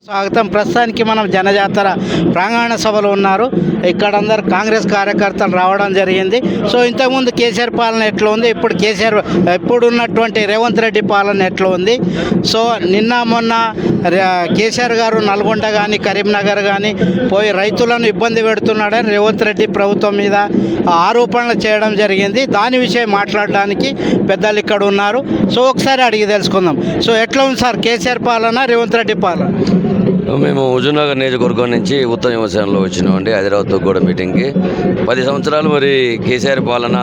స్వాగతం. ప్రస్తుతానికి మనం జనజాతర ప్రాంగణ సభలో ఉన్నారు. ఇక్కడ అందరు కాంగ్రెస్ కార్యకర్తలు రావడం జరిగింది. సో ఇంతకుముందు కేసీఆర్ పాలన ఎట్లా ఉంది, ఇప్పుడు ఉన్నటువంటి రేవంత్ రెడ్డి పాలన ఎట్లా ఉంది. సో నిన్న మొన్న కేసీఆర్ గారు నల్గొండ కానీ కరీంనగర్ కానీ పోయి రైతులను ఇబ్బంది పెడుతున్నాడని రేవంత్ రెడ్డి ప్రభుత్వం మీద ఆరోపణలు చేయడం జరిగింది. దాని విషయం మాట్లాడడానికి పెద్దలు ఇక్కడ ఉన్నారు. సో ఒకసారి అడిగి తెలుసుకుందాం. సో ఎట్లా ఉంది సార్ కేసీఆర్ పాలన, రేవంత్ రెడ్డి పాలన? మేము హుజూర్నగర్ నియోజకవర్గం నుంచి ఉత్తర యువసేనలో వచ్చినామండి హైదరాబాద్తో కూడా మీటింగ్కి. 10 సంవత్సరాలు మరి కేసీఆర్ పాలన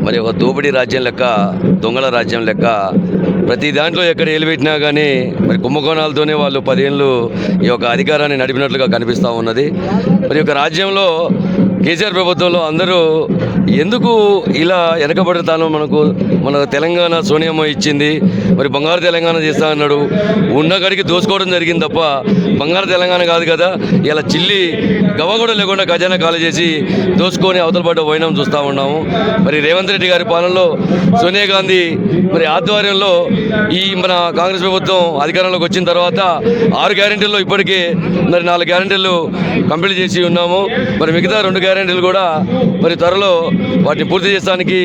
మరి ఒక దోపిడీ రాజ్యం లెక్క, దొంగల రాజ్యం లెక్క, ప్రతి దాంట్లో ఎక్కడ ఏలుపెట్టినా కానీ మరి కుంభకోణాలతోనే వాళ్ళు 10 ఏళ్ళు ఈ యొక్క అధికారాన్ని నడిపినట్లుగా కనిపిస్తూ ఉన్నది. మరి యొక్క రాజ్యంలో కేసీఆర్ ప్రభుత్వంలో అందరూ ఎందుకు ఇలా వెనకబడతానో మన తెలంగాణ సోనియమ్మ ఇచ్చింది, మరి బంగారు తెలంగాణ చేస్తా అన్నాడు, ఉన్న గడికి దోసుకోవడం జరిగింది తప్ప బంగారు తెలంగాణ కాదు కదా. ఇలా చిల్లి గవ్వ కూడా లేకుండా ఖజానా ఖాళీ చేసి దోసుకొని అవతల పడ్డ పోయినాం చూస్తూ ఉన్నాము. మరి రేవంత్ రెడ్డి గారి పాలనలో సోనియా గాంధీ మరి ఆధ్వర్యంలో ఈ మన కాంగ్రెస్ ప్రభుత్వం అధికారంలోకి వచ్చిన తర్వాత 6 గ్యారెంటీల్లో ఇప్పటికే మరి 4 గ్యారెంటీలు కంప్లీట్ చేసి ఉన్నాము. మరి మిగతా 2 గ్యారెంటీలు కూడా మరి త్వరలో వాటిని పూర్తి చేయడానికి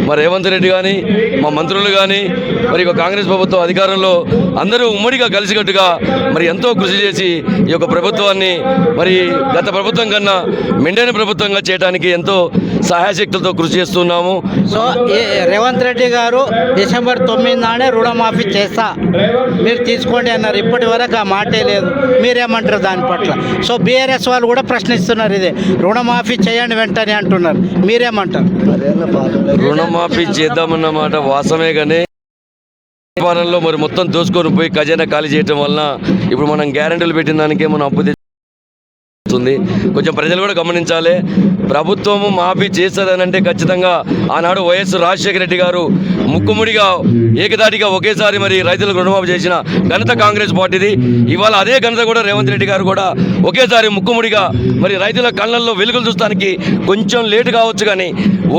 మరి రేవంత్ రెడ్డి కానీ మా మంత్రులు కానీ మరి కాంగ్రెస్ ప్రభుత్వం అధికారంలో అందరూ ఉమ్మడిగా కలిసికట్టుగా మరి ఎంతో కృషి చేసి ఈ యొక్క ప్రభుత్వాన్ని మరి గత ప్రభుత్వం కన్నా మెండైన ప్రభుత్వంగా చేయడానికి ఎంతో సహాయశక్తులతో కృషి చేస్తున్నాము. సో రేవంత్ రెడ్డి గారు డిసెంబర్ 9 నాడే రుణమాఫీ చేస్తా మీరు తీసుకోండి అన్నారు. ఇప్పటి వరకు ఆ మాటే లేదు. మీరేమంటారు దాని పట్ల? సో బీఆర్ఎస్ వాళ్ళు కూడా ప్రశ్నిస్తున్నారు, ఇదే రుణమాఫీ చేయండి వెంటనే అంటున్నారు. మీరేమంటారు? రుణమాఫీ చేద్దామన్నమాట వాస్తవమే, కానీ వ్యాపారంలో మరి మొత్తం దోసుకొని పోయి ఖజానా ఖాళీ చేయడం వలన ఇప్పుడు మనం గ్యారెంటీలు పెట్టిన దానికే మనం అప్పు తెచ్చుతుంది. కొంచెం ప్రజలు కూడా గమనించాలి. ప్రభుత్వము మాఫీ చేస్తుందని అంటే ఖచ్చితంగా ఆనాడు వైఎస్ రాజశేఖర రెడ్డి గారు ముక్కుముడిగా ఏకదాటిగా ఒకేసారి మరి రైతులకు రుణమాఫీ చేసిన ఘనత కాంగ్రెస్ పార్టీది. ఇవాళ అదే ఘనత కూడా రేవంత్ రెడ్డి గారు కూడా ఒకేసారి ముక్కుముడిగా మరి రైతుల కళ్ళల్లో వెలుగులు చూస్తానికి కొంచెం లేటు కావచ్చు, కానీ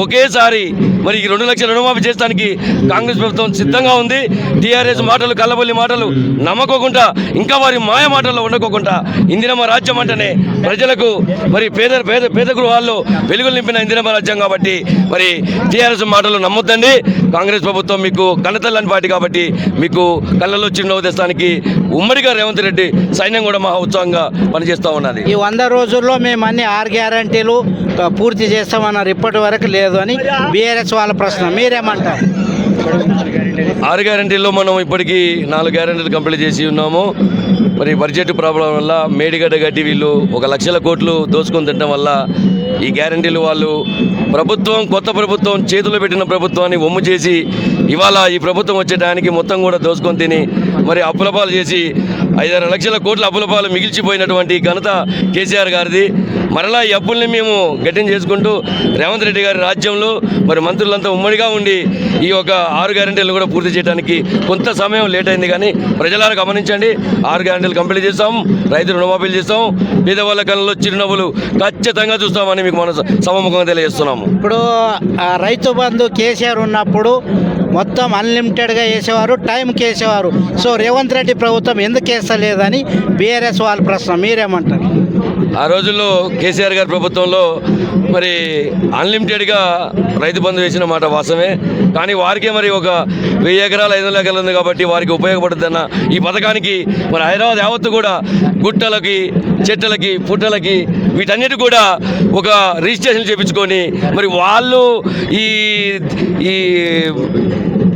ఒకేసారి మరి 2 లక్షల రుణమాఫీ చేయడానికి కాంగ్రెస్ ప్రభుత్వం సిద్ధంగా ఉంది. టీఆర్ఎస్ మాటలు, కల్లబొల్లి మాటలు నమ్మకోకుండా, ఇంకా వారి మాయ మాటల్లో ఉండకోకుండా ఇందిరమ్మ రాజ్యం అంటేనే ప్రజలకు మరి పేద గృహాల్లో వెలుగులు నింపిన ఇందిరమ్మ రాజ్యం కాబట్టి మరి టీఆర్ఎస్ మాటలు నమ్మొద్దండి. కాంగ్రెస్ ప్రభుత్వం మీకు కన్నతల్లని పార్టీ కాబట్టి మీకు కళ్ళలో చిరునవ్వు తెస్తానికి ఉమ్మడిగా రేవంత్ రెడ్డి సైన్యం కూడా మహా ఉత్సాహంగా పనిచేస్తూ ఉన్నది. ఈ 100 రోజుల్లో మేము అన్ని 6 గ్యారంటీలు పూర్తి చేస్తామన్నారు, ఇప్పటి వరకు లేదు అని బీఆర్ఎస్ వాళ్ళ ప్రశ్న. మీరేమంటారు? 6 గ్యారెంటీల్లో మనం ఇప్పటికీ 4 గ్యారెంటీలు కంప్లీట్ చేసి ఉన్నాము. మరి బడ్జెట్ ప్రాబ్లం వల్ల మేడిగడ్డ గడ్డి వీళ్ళు 1 లక్షల కోట్లు దోచుకొని తినడం వల్ల ఈ గ్యారెంటీలు వాళ్ళు కొత్త ప్రభుత్వం చేతుల్లో పెట్టిన ప్రభుత్వాన్ని ఒమ్ము చేసి ఇవాళ ఈ ప్రభుత్వం వచ్చేటానికి మొత్తం కూడా దోచుకొని తిని మరి అప్పులపాలు చేసి 5-6 లక్షల కోట్ల అప్పులపాలు మిగిల్చిపోయినటువంటి ఘనత కేసీఆర్ గారిది. మరలా ఈ అప్పుల్ని మేము గట్టిని చేసుకుంటూ రేవంత్ రెడ్డి గారి రాజ్యంలో మరి మంత్రులంతా ఉమ్మడిగా ఉండి ఈ యొక్క 6 గ్యారెంటీలు కూడా పూర్తి చేయడానికి కొంత సమయం లేట్ అయింది, కానీ ప్రజలను గమనించండి. 6 గ్యారెంటీలు కంప్లీట్ చేస్తాం, రైతు రుణమాఫీలు చేస్తాం, పేదవాళ్ళ కళ్ళలో చిరునవ్వులు ఖచ్చితంగా చూస్తామని మీకు మనం సభముఖంగా తెలియజేస్తున్నాము. ఇప్పుడు రైతు బంధు కేసీఆర్ ఉన్నప్పుడు మొత్తం అన్లిమిటెడ్గా వేసేవారు, టైంకి వేసేవారు. సో రేవంత్ రెడ్డి ప్రభుత్వం ఎందుకు వేస్తలేదని బీఆర్ఎస్ వాళ్ళ ప్రశ్న. మీరేమంటారు? ఆ రోజుల్లో కేసీఆర్ గారి ప్రభుత్వంలో మరి అన్లిమిటెడ్గా రైతు బంధు వేసిన మాట వాస్తవమే, కానీ వారికే మరి ఒక 1000 ఎకరాలు 500 ఎకరాలు ఉంది కాబట్టి వారికి ఉపయోగపడుతున్న ఈ పథకానికి మరి హైదరాబాద్ యావత్తు కూడా గుట్టలకి, చెట్లకి, పుట్టలకి వీటన్నిటి కూడా ఒక రిజిస్ట్రేషన్ చేయించుకొని మరి వాళ్ళు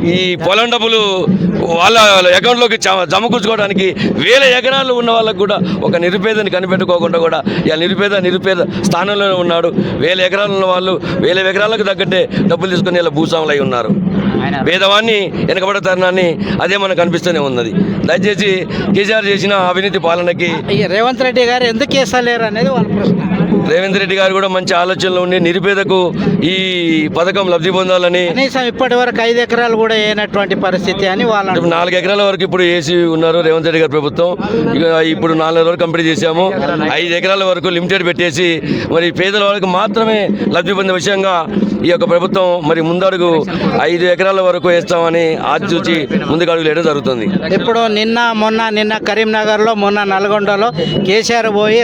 ఈ పొలం డబ్బులు వాళ్ళ అకౌంట్లోకి జమకూర్చుకోవడానికి 1000 ఎకరాలు ఉన్న వాళ్ళకు కూడా ఒక నిరుపేదని కనిపెట్టుకోకుండా కూడా ఇలా నిరుపేద స్థానంలోనే ఉన్నాడు. 1000 ఎకరాలు ఉన్న వాళ్ళు 1000 ఎకరాలకు తగ్గట్టే డబ్బులు తీసుకుని ఇలా భూస్వాములు అయి ఉన్నారు. పేదవాన్ని వెనకబడే తరుణాన్ని అదే మనకు కనిపిస్తూనే ఉన్నది. దయచేసి కేసీఆర్ చేసిన అవినీతి పాలనకి రేవంత్ రెడ్డి గారు ఎందుకు వేస్తలేరు అనేది వాళ్ళ ప్రశ్న. రేవంత్ రెడ్డి గారు కూడా మంచి ఆలోచనలు ఉండి నిరుపేదకు ఈ పథకం లబ్ధి పొందాలని కనీసం ఇప్పటి వరకు 5 ఎకరాలు కూడా అయినటువంటి పరిస్థితి అని వాళ్ళు 4 ఎకరాల వరకు ఇప్పుడు వేసి ఉన్నారు రేవంత్ రెడ్డి గారి ప్రభుత్వం. ఇక ఇప్పుడు 4 వరకు కంప్లీట్ చేశాము. 5 ఎకరాల వరకు లిమిటెడ్ పెట్టేసి మరి పేదల వాళ్ళకి మాత్రమే లబ్ధి పొందే విషయంగా ఈ యొక్క ప్రభుత్వం మరి ముందడుగు 5 ఎకరాల వరకు వేస్తామని ఆచితూచి ముందుకు అడుగులు వేయడం జరుగుతుంది. ఇప్పుడు నిన్న కరీంనగర్లో, మొన్న నల్గొండలో కేసీఆర్ పోయి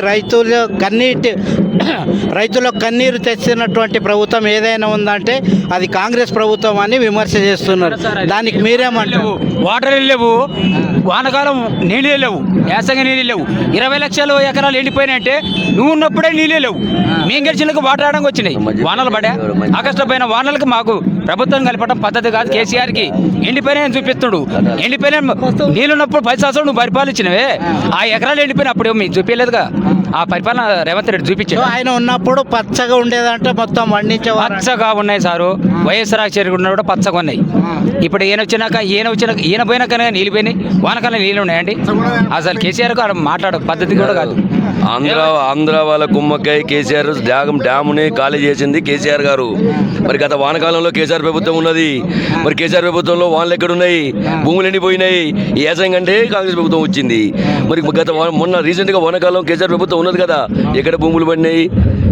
రైతులకు కన్నీరు తెచ్చినటువంటి ప్రభుత్వం ఏదైనా ఉందంటే అది కాంగ్రెస్ ప్రభుత్వం అని విమర్శ చేస్తున్నారు. దానికి మీరేమంటారు? వాటర్ లేవు, వానకాలం నీళ్ళు లేవు, యాసంగి నీళ్ళు లేవు, 20 లక్షల ఎకరాలు ఎండిపోయినాయంటే నువ్వు ఉన్నప్పుడే నీళ్ళే లేవు. మేము గెలిచినకు వాటర్ ఆడడానికి వచ్చినాయి, వానలు పడా ఆకష్టమైన వానలకు మాకు ప్రభుత్వం కలపడం పద్ధతి కాదు. కేసీఆర్కి ఎండిపోయినా చూపిస్తుడు, ఎండిపోయిన నీళ్ళున్నప్పుడు 10 సంవత్సరాలు నువ్వు పరిపాలించినవే, ఆ ఎకరాలు ఎండిపోయిన అప్పుడు మీకు చూపించలేదుగా. ఆ పరిపాలన రేవంత్ రెడ్డి చూపించాడు. ఆయన ఉన్నప్పుడు పచ్చగా ఉండేదంటే మొత్తం వండించేవారు. పచ్చగా ఉన్నాయి సారు, వైఎస్ఆర్ రాజశేఖర్ ఉన్న కూడా పచ్చగా ఉన్నాయి. ఇప్పుడు ఈయన పోయినాక నీళ్ళు పోయినాయి, వానకాలం నీళ్ళు ఉన్నాయండి. అసలు కేసీఆర్ మాట్లాడే పద్ధతి కూడా కాదు. ఆంధ్ర వాళ్ళ కుమ్మక్కై కేసీఆర్ డ్యాముని ఖాళీ చేసింది కేసీఆర్ గారు. మరి గత వానకాలంలో కేసీఆర్ ప్రభుత్వం ఉన్నది. మరి కేసీఆర్ ప్రభుత్వంలో వానలు ఎక్కడున్నాయి? భూములు ఎండిపోయినాయి. ఏసంగా అంటే కాంగ్రెస్ ప్రభుత్వం వచ్చింది. మరి మొన్న రీసెంట్గా వానకాలం కేసీఆర్ ప్రభుత్వం ఉన్నది కదా, ఎక్కడ భూములు పడినాయి,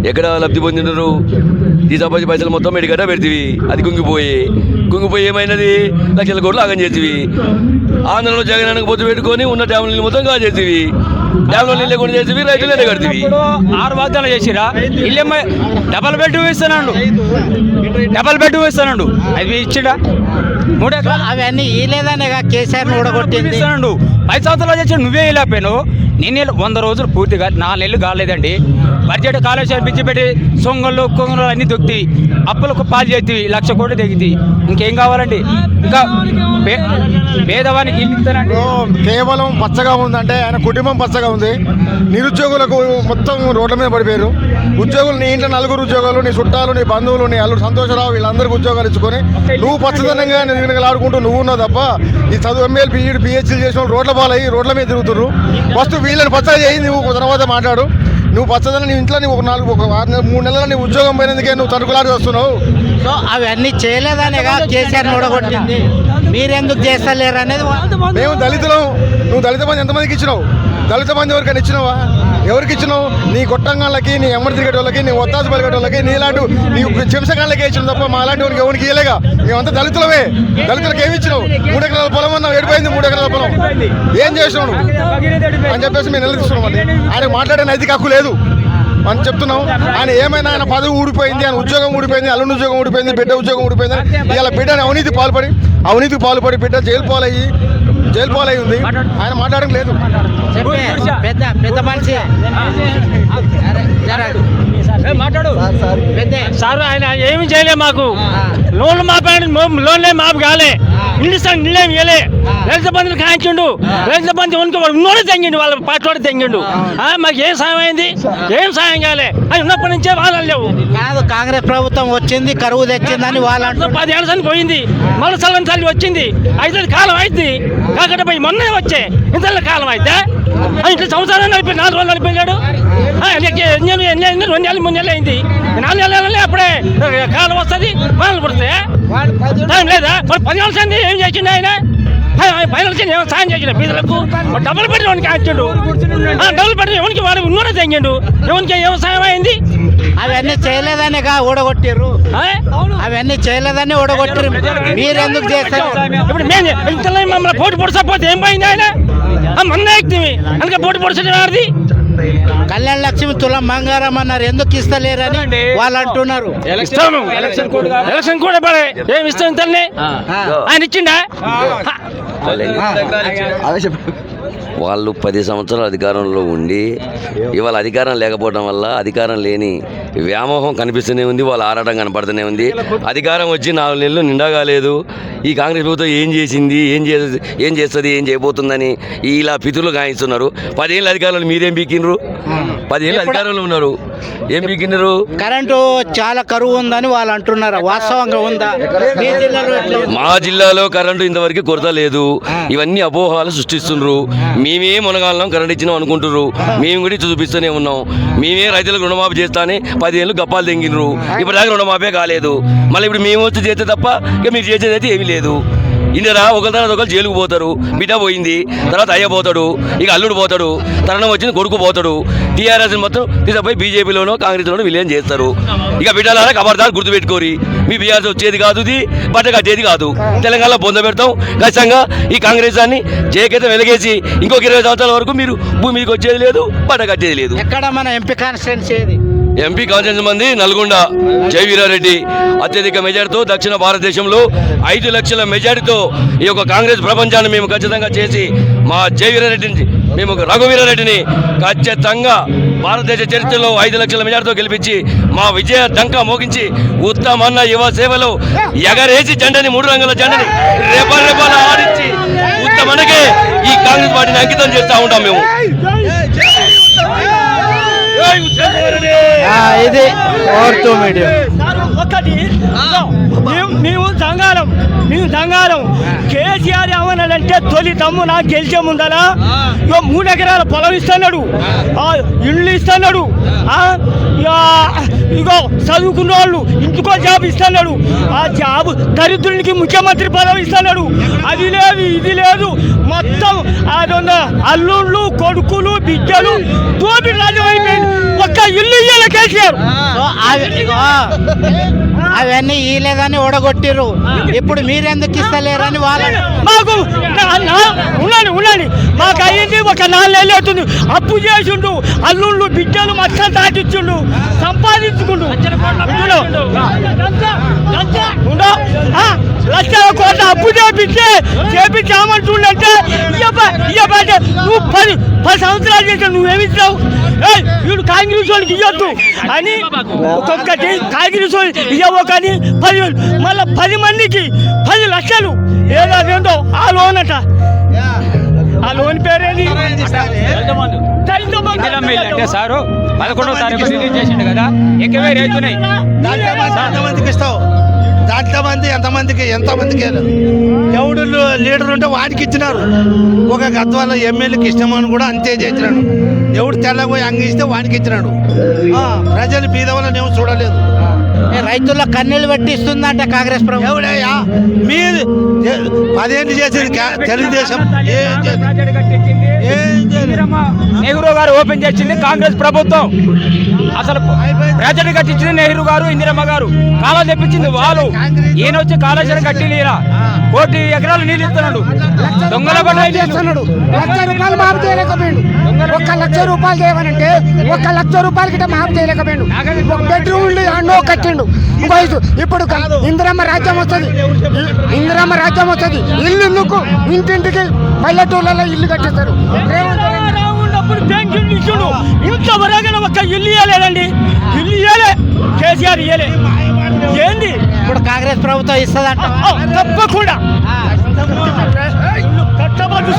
ఎక్కడ లబ్ధి పొందినారు? తీసాపచ్చి పైసలు మొత్తం ఎడిగడ్డ పెడితివి, అది కుంగిపోయి ఏమైనది? లక్షల కోట్లు ఆగం చేతివి. ఆంధ్రలో జగనానికి పొత్తు పెట్టుకొని ఉన్న డ్యాముల నీళ్ళు మొత్తం కాజేతివి, డ్యాములో నీళ్ళు లేకుండా చేతివి, రైతులు ఎండగడితివి. 6 వాగ్దానాలు చేసిరా, ఇల్లేమో డబల్ బెడ్రూమ్ ఇస్తానండు, అది ఇచ్చిడా? 3 ఎకరాలు అవన్నీ ఈ లేదనే కేసీఆర్ ఊడగొట్టింది. 5 సంవత్సరాలు చేసి నువ్వే వెళ్ళిపోయాను. నేను 100 రోజులు పూర్తిగా 4 నెలలు కాలేదండి. బడ్జెట్ కాళేశ్వరం పిచ్చి పెట్టి సొంగళ్ళు కొంగళ్ళు అన్ని దొక్కి అప్పులకు పాలు చేతివి, 1,00,000 కోట్లు తెగితి. ఇంకేం కావాలండి? ఇంకా పేదవానికి ఇల్లు ఇస్తానండి. కేవలం పచ్చగా ఉందంటే ఆయన కుటుంబం పచ్చగా ఉంది. నిరుద్యోగులకు మొత్తం రోడ్ల మీద పడిపోయారు. ఉద్యోగులు నీ ఇంట్లో 4 ఉద్యోగాలు, నీ చుట్టాలు, నీ బంధువులు, నీ అల్లుడు సంతోషరావు వీళ్ళందరికీ ఉద్యోగాలు ఇచ్చుకొని నువ్వు పచ్చదనంగా ఆడుకుంటూ నువ్వు ఉన్నావు తప్ప ఈ చదువు ML, PhD, PhD చేసిన వాళ్ళు రోడ్ల పాలయ్యి రోడ్ల మీద తిరుగుతున్నారు. ఫస్ట్ వీళ్ళని పచ్చగా చేయి, నువ్వు తర్వాత మాట్లాడు. నువ్వు పచ్చదనం నీ ఇంట్లో ఒక 3 నెలల నీ ఉద్యోగం పోయినందుకే నువ్వు తణుకులాడి వస్తున్నావు. సో అవన్నీ చేయలేదనేగా కేసీఆర్ ఊడగొట్టింది. మీరెందుకు చేస్తలేరు అనేది మేము దళితులం. నువ్వు దళిత బంధు ఎంతమందికి ఇచ్చినావు? దళిత బంధు ఎవరికైనా ఇచ్చినావా? ఎవరికి ఇచ్చినావు? నీ కొట్టంగాళ్ళకి, నీ ఎమ్మడి తిరిగేట వాళ్ళకి, నీ ఒత్తాసు పలిగేట వాళ్ళకి, నీలాంటి నీ చెంచగాళ్ళకే ఇచ్చినావు తప్ప మా అలాంటి వాడికి ఎవరికి ఇవ్వలేగా. మేమంతా దళితులమే. దళితులకు ఏమి ఇచ్చినావు? 3 ఎకరాల పొలం అన్నావు, ఏడిపోయింది 3 ఎకరాల పొలం. ఏం చేసినావు నువ్వు అని చెప్పేసి మేము నిలదీస్తున్నాం. అండి ఆయన మాట్లాడే నైతిక హక్కు లేదు అని చెప్తున్నాం. ఆయన ఏమైనా ఆయన పదవి ఊడిపోయింది, ఆయన ఉద్యోగం ఊడిపోయింది, అల్లుని ఉద్యోగం ఊడిపోయింది, బిడ్డ ఉద్యోగం ఊడిపోయింది. ఇలా బిడ్డని అవినీతికి పాల్పడి బిడ్డ జైలు పాలయ్యి ఉంది. ఆయన మాట్లాడడం లేదు. పెద్ద మనిషి మాట్లాడు సార్. ఆయన ఏమి చేయలే మాకు. లోన్లు లోన్లే మాపు కాలే, ఇల్లు ఇళ్ళేం ఇవ్వలే. రైతు బంధువులు కాయించిండు, రైతు బంధు ఉన్నోడే తెంగిండు, వాళ్ళ పాటోడే తెంగిండు. మాకు ఏం సాయం అయింది? ఏం సాయం కాలే. అది ఉన్నప్పటి నుంచే వాళ్ళు లేవు. కాదు, కాంగ్రెస్ ప్రభుత్వం వచ్చింది, కరువు తెచ్చిందని వాళ్ళు 10 ఏళ్ళ సంది పోయింది, మళ్ళీ సగం తల్లి వచ్చింది. 5 కాలం అయింది కాకపోతే పోయి మొన్నే వచ్చే ఇంత కాలం అయితే ఇట్లా సంవత్సరాలు నడిపోయి 4 రోజులు నడిపోయాడు. 2 నెలలు 3 నెలలు అయింది. 4 నెలలే అప్పుడే కాలం వస్తుంది, వాళ్ళు పుడితే టైం లేదా? 10 ఏళ్ళ సంది ఏం చేసిండు ఆయన? 10 ఏళ్ళ సంది ఏమో సాయం చేసిండు బీదలకు. డబ్బులు పెట్టి ఎవరికి ఆచిండు, డబ్బులు పెట్టి ఎవరికి వాడు ఉన్నోడే తెంగిండు. ఎవరికి ఏమో సాయం అయింది? అవన్నీ చేయలేదనేగా ఊడగొట్టిర్రు. అవన్నీ చేయలేదని ఊడగొట్టిర్రు. మీరెందుకు చేస్తారు? ఇప్పుడు మేము ఇంత మమ్మల్ని పోటీ పొడిసపోతే ఏం పోయింది? ఆయన మొన్న ఎక్కింది అందుకే పోటీ పొడిచేది. కళ్యాణ లక్ష్మి తులం బంగారం అన్నారు, ఎందుకు ఇస్తలేరని వాళ్ళు అంటున్నారు. ఎలక్షన్ కూడా పడే ఏమి ఇస్తాం తల్లి? ఆయన ఇచ్చిండా? వాళ్ళు 10 సంవత్సరాలు అధికారంలో ఉండి ఇవాళ అధికారం లేకపోవడం వల్ల అధికారం లేని వ్యామోహం కనిపిస్తూనే ఉంది, వాళ్ళ ఆరాటం కనపడుతూనే ఉంది. అధికారం వచ్చి 4 నెలలు నిండా కాలేదు. ఈ కాంగ్రెస్ ప్రభుత్వం ఏం చేసింది, ఏం చేస్తుంది, ఏం చేయబోతుందని ఇలా పితులు గాయిస్తున్నారు. 10 ఏళ్ళ అధికారంలో మీరేం పీకినరు? 10 ఏళ్ళు అధికారంలో ఉన్నారు, ఏం పీకినారు? కరెంటు చాలా కరువు ఉందని వాళ్ళు అంటున్నారు, వాస్తవంగా ఉందా? మీ జిల్లాలో ఎట్లా ఉంది? మా జిల్లాలో కరెంటు ఇంతవరకు కొరత లేదు. ఇవన్నీ అపోహాలు సృష్టిస్తున్నారు. మేమే మునగాలం కరెంట్ ఇచ్చినాం అనుకుంటున్నారు. మేము కూడా చూపిస్తూనే ఉన్నాం. మేమే రైతులకు రుణమాఫీ చేస్తానే 10 ఏళ్ళు గప్పాలు తెంగినరు. ఇప్పటిదాకా రుణమాఫీ కాలేదు. మళ్ళీ ఇప్పుడు మేము వచ్చి చేస్తే తప్ప ఇక మీరు చేసేది అయితే ఏమీ లేదు. ఇందిరా ఒకరి తర్వాత ఒకరు జైలుకు పోతారు. బిడ్డ పోయింది, తర్వాత అయ్య పోతాడు, ఇక అల్లుడు పోతాడు, తరుణం వచ్చింది కొడుకు పోతాడు. టీఆర్ఎస్ మొత్తం తీసుకుపోయి బీజేపీలోనో కాంగ్రెస్లోనో విలీనం చేస్తారు. ఇక బిడ్డలారా ఖబర్దారు గుర్తుపెట్టుకోరి, మీ బీఆర్ఎస్ వచ్చేది కాదు, ఇది బట్ట కట్టేది కాదు. తెలంగాణలో పొంద పెడతాం ఖచ్చితంగా. ఈ కాంగ్రెస్ దాన్ని జేకైతే వెలిగేసి ఇంకొక 20 సంవత్సరాల వరకు మీరు భూమి మీదకి వచ్చేది లేదు, బట్ట కట్టేది లేదు. ఎక్కడ మన ఎంపీ కాన్స్టిట్యున్సీ ఏది? ఎంపీ కాన్స్టిట్యూన్సీ మంది నల్గొండ జై వీరారెడ్డి అత్యధిక మెజార్టీతో దక్షిణ భారతదేశంలో 5 లక్షల మెజార్టీతో ఈ యొక్క కాంగ్రెస్ ప్రపంచాన్ని మేము ఖచ్చితంగా చేసి మా జై వీరారెడ్డిని, మేము రఘువీరారెడ్డిని ఖచ్చితంగా భారతదేశ చరిత్రలో 5 లక్షల మెజార్టీతో గెలిపించి మా విజయ డంకా మోగించి ఉత్తమన్న యువ సేవలో ఎగరేసి జెండని 3 రంగుల జెండని రేపాల ఆడించి ఉత్తమనకే ఈ కాంగ్రెస్ పార్టీని అంకితం చేస్తూ ఉంటాం మేము. ఇది ఓర్తు మీడియం. ఒకటి మేము సంఘాలం కేసీఆర్ ఏమన్నాడంటే తొలి తమ్ము నాకు గెలిచే ముందలా 3 ఎకరాల పొలం ఇస్తున్నాడు, ఇళ్ళు ఇస్తున్నాడు, ఇగో చదువుకున్న వాళ్ళు ఇంటికో జాబ్ ఇస్తున్నాడు, ఆ జాబ్ దరిద్రునికి ముఖ్యమంత్రి పదవి ఇస్తున్నాడు. అది లేదు ఇది లేదు, మొత్తం అదొన్న అల్లుళ్ళు కొడుకులు బిడ్డలు దోపిడి రాజ్యం అయిపోయింది. ఒక్క ఇల్లు ఇయ్యాల కేసీఆర్. అవన్నీ ఇలేదని ఓడగొట్టిర్రు. ఇప్పుడు మీరెందుకు ఇస్తలేరని వాళ్ళ మాకు ఉండండి మాకు అయ్యింది ఒక 4 ఏళ్ళు అవుతుంది. అప్పు చేసిండు, అల్లుళ్ళు బిడ్డలు మొత్తం దాటిచ్చిండు, సంపాదించుకుండు. లక్షల కోట్ల అప్పు చేపించామంటుండంటే నువ్వు 10 సంవత్సరాలు చేసా నువ్వేమిస్తావు? వీడు కాంగ్రెస్ వాళ్ళకి ఇవ్వద్దు అని ఒక్కొక్కటి కాంగ్రెస్ వాళ్ళు ఇవ్వవు కానీ 10,000 మళ్ళీ 10 మందికి 10 లక్షలు ఏదో అదేంటో ఆ లోన్ అట. ఆ లోన్ పేరేది అంటే సారు 11వ తారీఖు రిలీజ్ చేసిండు కదా, ఎక్కువే రైతున్నాయి. ఎంతమందికి ఇస్తావు? దాంట్లో మంది ఎంతమందికి ఎవడు లీడర్ ఉంటే వాడికి ఇచ్చినారు. ఒక గద్వాల ఎమ్మెల్యేకి ఇష్టమని కూడా అంతే చేసినాడు. ఎవడు తెల్లబోయి అంగిస్తే వాడికి ఇచ్చినాడు. ప్రజలు బీదవాళ్ళని ఏమో చూడలేదు. రైతుల కన్నీళ్ళు పట్టిస్తుందంట కాంగ్రెస్ ప్రభుత్వం. ఎవడయ్యా మీరు 10 ఏళ్ళు చేసేది తెలుగుదేశం. నెహ్రూ గారు ఓపెన్ చేసింది కాంగ్రెస్ ప్రభుత్వం. అసలు ప్రాజెక్టు కట్టించింది నెహ్రూ గారు, ఇందిరమ్మ గారు. కాలం తెప్పించింది వాళ్ళు. ఈయన వచ్చి కాళేశ్వరం కట్టి లేరా 1 కోటి ఎకరాలు నీళ్ళు ఇస్తున్నాడు. దొంగల బండి చేస్తున్నాడు. 1,00,000 రూపాయలు మాఫ్ చేయలేకపోయాడు. 1,00,000 రూపాయలు చేయమనంటే 1,00,000 రూపాయల గిట్ట మాఫ్ చేయలేకపోయాడు. ఒక బెడ్రూమ్ అన్నో కట్టిండు. ఇప్పుడు ఇందిరమ్మ రాజ్యం వస్తుంది. ఇల్లుకు ఇంటింటికి పల్లెటూళ్ళలో ఇల్లు కట్టిస్తారు. పెన్షన్ ఇచ్చుడు ఇంతవరకు ఒక ఇల్లు ఇవ్వలేదండి. ఇల్లు ఇవ్వలే కేసీఆర్, ఇవ్వలే. ఏంది ఇప్పుడు కాంగ్రెస్ ప్రభుత్వం ఇస్తుందంట తప్పకుండా. కట్టబద్దు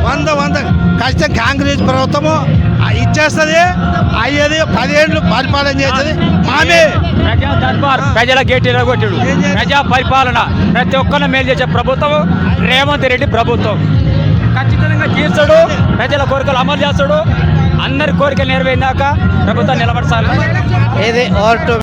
100 కష్టం. కాంగ్రెస్ ప్రభుత్వము ఇచ్చేస్తుంది, అయ్యేది 10 ఏళ్ళు పరిపాలన చేస్తుంది. మామే ప్రజా దర్బార్, ప్రజల గేట్ ఎరగొట్టాడు. ప్రజా పరిపాలన ప్రతి ఒక్కరిని మేలు చేసే ప్రభుత్వం రేవంత్ రెడ్డి ప్రభుత్వం. ఖచ్చితంగా తీర్చాడు, ప్రజల కోరికలు అమలు చేస్తాడు. అందరి కోరికలు నెరవేరినాక ప్రభుత్వం నిలబడతారు. ఇది ఓటు